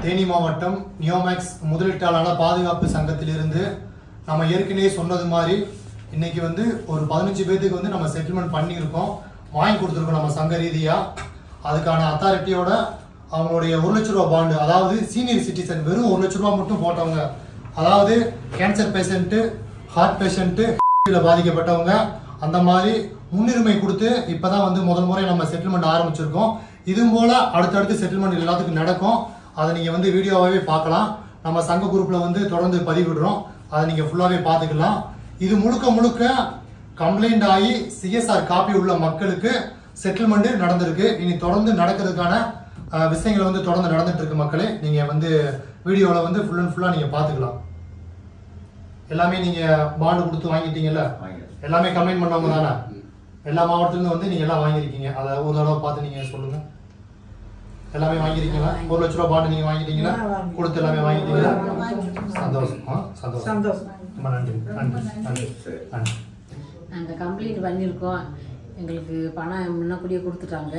தேனி மாவட்டம் நியோமேக்ஸ் முதலீட்டாளர் பாதுகாப்பு சங்கத்திலிருந்து நம்ம ஏற்கனவே சொன்னது மாதிரி இன்னைக்கு வந்து ஒரு 15 பேருக்கு வந்து நம்ம செட்டில்மெண்ட் பண்ணியிருக்கோம், வாங்கி கொடுத்துருக்கோம் நம்ம சங்க ரீதியா. அதுக்கான அத்தாரிட்டியோட அவங்களுடைய 1 லட்ச ரூபா பாண்டு, அதாவது சீனியர் சிட்டிசன் வெறும் 1 லட்ச ரூபா மட்டும் போட்டவங்க, அதாவது கேன்சர் பேஷண்ட்டு, ஹார்ட் பேஷண்ட்டு, பாதிக்கப்பட்டவங்க, அந்த மாதிரி முன்னுரிமை கொடுத்து இப்பதான் வந்து முதல் முறை நம்ம செட்டில்மெண்ட் ஆரம்பிச்சிருக்கோம். இது போல அடுத்தடுத்து செட்டில்மெண்ட் எல்லாத்துக்கும் நடக்கும். அதை நீங்க வந்து வீடியோவாவே பார்க்கலாம். நம்ம சங்க குரூப்ல வந்து தொடர்ந்து பதிவிடுறோம், அதை நீங்க ஃபுல்லாவே பார்த்துக்கலாம். இது முழுக்க முழுக்க கம்ப்ளைண்ட் ஆகி சிஎஸ்ஆர் காப்பி உள்ள மக்களுக்கு செட்டில்மெண்ட் நடந்திருக்கு. இனி தொடர்ந்து நடக்கிறதுக்கான விஷயங்கள் வந்து தொடர்ந்து நடந்துட்டு இருக்கு மக்களே. நீங்க வந்து வீடியோவில் வந்து ஃபுல் அண்ட் ஃபுல்லா நீங்க பார்த்துக்கலாம். எல்லாமே நீங்க பாண்டு கொடுத்து வாங்கிட்டீங்கல்ல, எல்லாமே கம்ப்ளைண்ட் பண்ணவங்க தானே, எல்லா மாவட்டத்திலிருந்து வந்து நீங்க எல்லாம் வாங்கியிருக்கீங்க. அதை ஒரு தடவை பார்த்து நீங்க சொல்லுங்க. எல்லாமே வாங்கியிருக்கீங்களா? 1 லட்ச ரூபா பாண்டு நீங்க வாங்கிட்டீங்களா? கொடுத்து எல்லாமே வாங்கிட்டீங்களா? சந்தோஷம் சந்தோஷம். ரொம்ப நன்றி நன்றி நன்றி நன்றி. நாங்கள் கம்ப்ளைண்ட் பண்ணியிருக்கோம், எங்களுக்கு பணம் முன்னக்கூடியே கொடுத்துட்டாங்க.